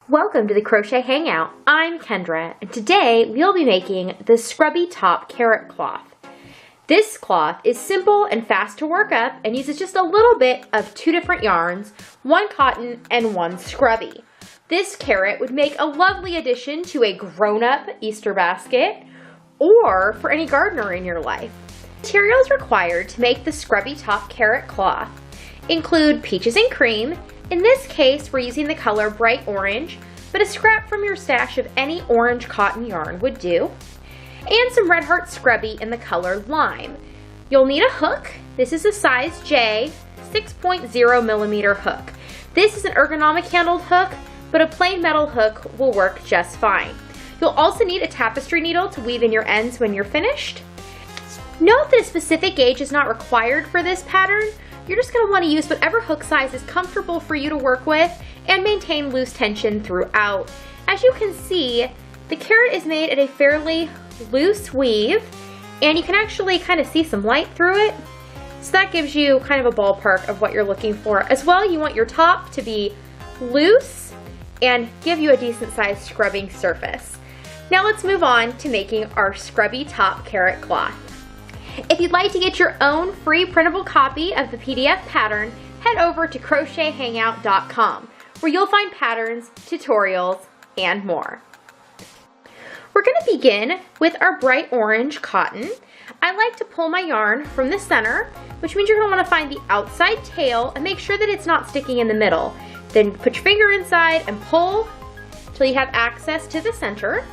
Welcome to the Crochet Hangout. I'm Kendra, and today we'll be making the Scrubby Top Carrot Cloth. This cloth is simple and fast to work up and uses just a little bit of two different yarns, one cotton and one scrubby. This carrot would make a lovely addition to a grown-up Easter basket or for any gardener in your life. Materials required to make the Scrubby Top Carrot Cloth include peaches and cream. In this case, we're using the color bright orange, but a scrap from your stash of any orange cotton yarn would do, and some Red Heart Scrubby in the color lime. You'll need a hook. This is a size J, 6.0 millimeter hook. This is an ergonomic handled hook, but a plain metal hook will work just fine. You'll also need a tapestry needle to weave in your ends when you're finished. Note that a specific gauge is not required for this pattern. You're just going to want to use whatever hook size is comfortable for you to work with and maintain loose tension throughout. As you can see, the carrot is made at a fairly loose weave, and you can actually kind of see some light through it. So that gives you kind of a ballpark of what you're looking for. As well, you want your top to be loose and give you a decent sized scrubbing surface. Now let's move on to making our Scrubby Top Carrot Cloth. If you'd like to get your own free printable copy of the PDF pattern, head over to crochethangout.com, where you'll find patterns, tutorials, and more. We're going to begin with our bright orange cotton. I like to pull my yarn from the center, which means you're going to want to find the outside tail and make sure that it's not sticking in the middle. Then put your finger inside and pull until you have access to the center.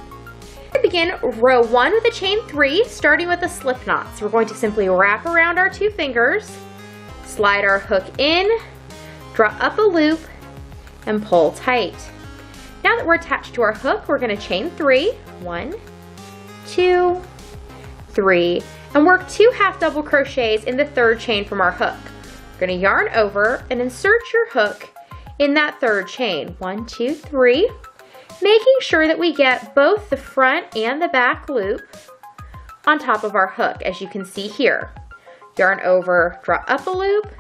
Begin row 1 with a chain 3, starting with a slip knot. So we're going to simply wrap around our two fingers, slide our hook in, draw up a loop, and pull tight. Now that we're attached to our hook, we're going to chain 3, 1, 2, 3, and work 2 half double crochets in the third chain from our hook. We're going to yarn over and insert your hook in that third chain, 1, 2, 3. Making sure that we get both the front and the back loop on top of our hook, as you can see here. Yarn over, draw up a loop,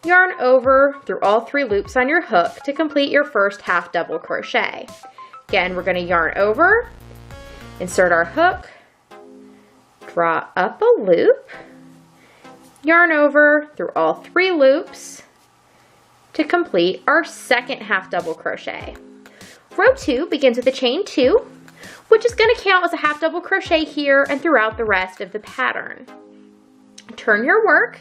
yarn over through all 3 loops on your hook to complete your first half double crochet. Again, we're going to yarn over, insert our hook, draw up a loop, yarn over through all 3 loops to complete our second half double crochet. Row 2 begins with a chain 2, which is going to count as a half double crochet here and throughout the rest of the pattern. Turn your work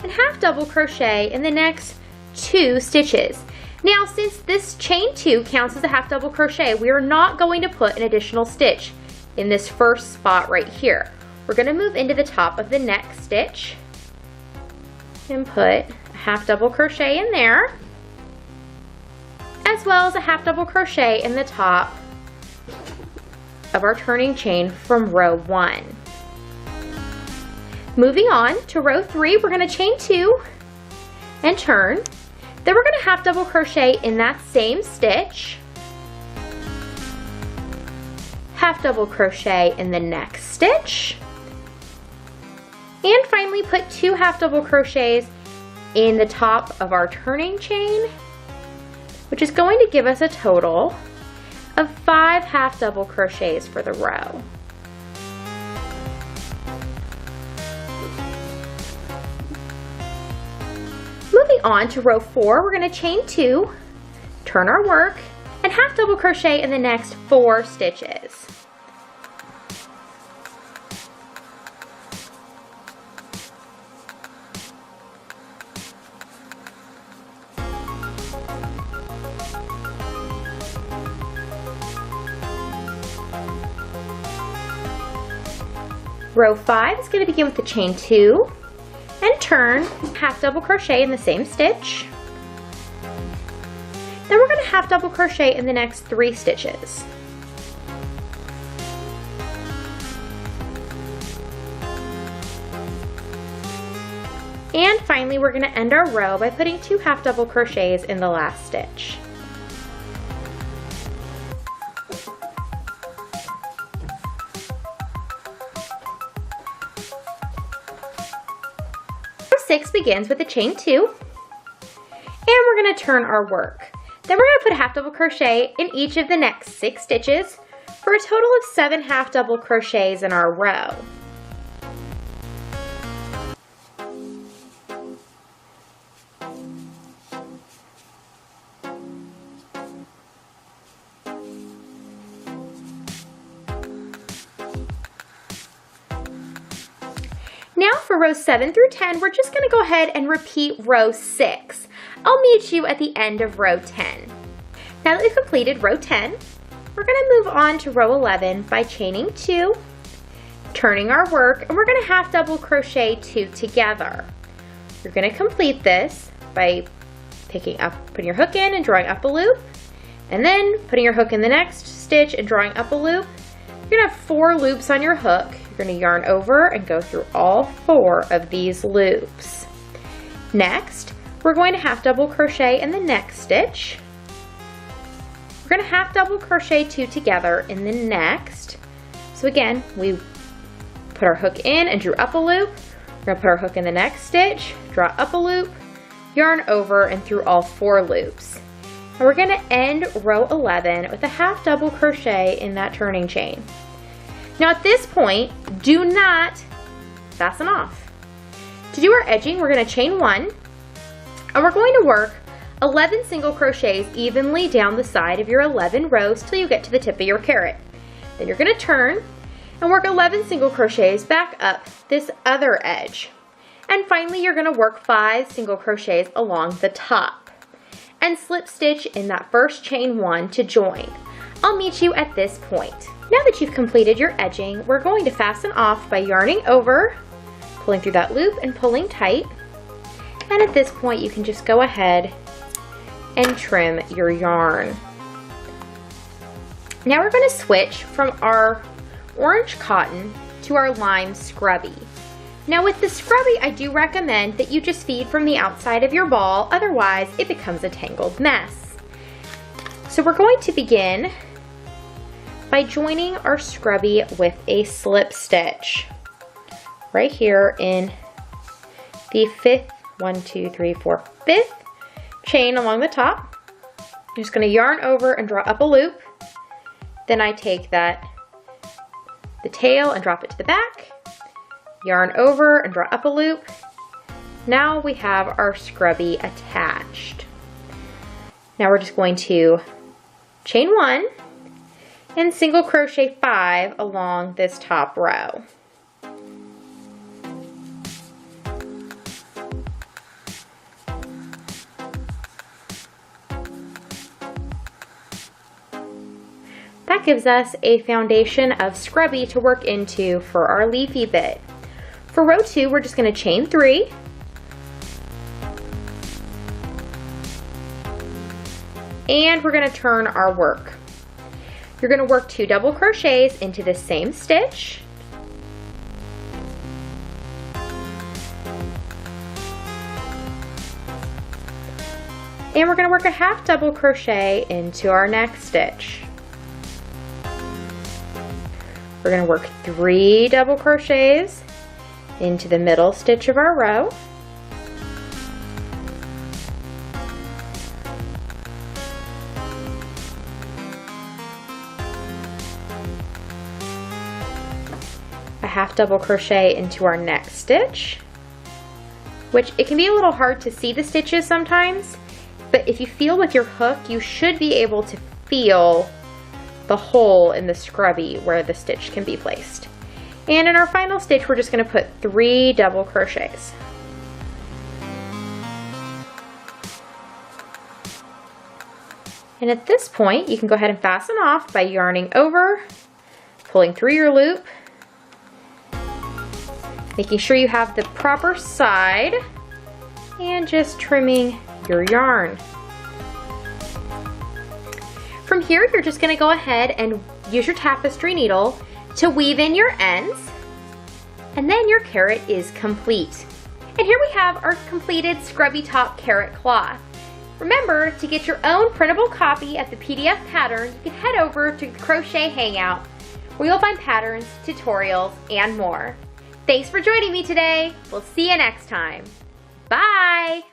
and half double crochet in the next 2 stitches. Now, since this chain 2 counts as a half double crochet, we are not going to put an additional stitch in this first spot right here. We're going to move into the top of the next stitch and put a half double crochet in there, as well as a half double crochet in the top of our turning chain from row 1. Moving on to row 3, we're going to chain 2 and turn. Then we're going to half double crochet in that same stitch, half double crochet in the next stitch, and finally put 2 half double crochets in the top of our turning chain, which is going to give us a total of 5 half double crochets for the row. Moving on to row 4, we're going to chain 2, turn our work, and half double crochet in the next 4 stitches. Row 5 is going to begin with the chain 2 and turn, half double crochet in the same stitch. Then we're going to half double crochet in the next 3 stitches. And finally, we're going to end our row by putting 2 half double crochets in the last stitch. Row 6 begins with a chain 2, and we're going to turn our work. Then we're going to put a half double crochet in each of the next 6 stitches for a total of 7 half double crochets in our row. Now for rows 7 through 10, we're just going to go ahead and repeat row 6. I'll meet you at the end of row 10. Now that we've completed row 10, we're going to move on to row 11 by chaining 2, turning our work, and we're going to half double crochet 2 together. You're going to complete this by putting your hook in and drawing up a loop, and then putting your hook in the next stitch and drawing up a loop. You're going to have 4 loops on your hook. You're going to yarn over and go through all 4 of these loops. Next, we're going to half double crochet in the next stitch. We're going to half double crochet 2 together in the next. So again, we put our hook in and drew up a loop. We're going to put our hook in the next stitch, draw up a loop, yarn over and through all 4 loops. And we're going to end row 11 with a half double crochet in that turning chain. Now at this point, do not fasten off. To do our edging, we're going to chain 1, and we're going to work 11 single crochets evenly down the side of your 11 rows till you get to the tip of your carrot. Then you're going to turn and work 11 single crochets back up this other edge. And finally, you're going to work 5 single crochets along the top and slip stitch in that first chain 1 to join. I'll meet you at this point. Now that you've completed your edging, we're going to fasten off by yarning over, pulling through that loop and pulling tight. And at this point, you can just go ahead and trim your yarn. Now we're going to switch from our orange cotton to our lime scrubby. Now with the scrubby, I do recommend that you just feed from the outside of your ball, otherwise it becomes a tangled mess. So we're going to begin by joining our scrubby with a slip stitch right here in the 5th, 5th chain along the top. I'm just going to yarn over and draw up a loop. Then I take the tail and drop it to the back, yarn over and draw up a loop. Now we have our scrubby attached. Now we're just going to chain 1 and single crochet 5 along this top row. That gives us a foundation of scrubby to work into for our leafy bit. For row 2, we're just going to chain 3. And we're going to turn our work. You're going to work 2 double crochets into the same stitch. And we're going to work a half double crochet into our next stitch. We're going to work 3 double crochets into the middle stitch of our row. A half double crochet into our next stitch, which it can be a little hard to see the stitches sometimes, but if you feel with your hook, you should be able to feel the hole in the scrubby where the stitch can be placed. And in our final stitch, we're just going to put 3 double crochets. And at this point, you can go ahead and fasten off by yarning over, pulling through your loop, making sure you have the proper side, and just trimming your yarn. From here, you're just going to go ahead and use your tapestry needle to weave in your ends, and then your carrot is complete. And here we have our completed scrubby top carrot cloth. Remember, to get your own printable copy of the PDF pattern, you can head over to the Crochet Hangout, where you'll find patterns, tutorials, and more. Thanks for joining me today. We'll see you next time. Bye!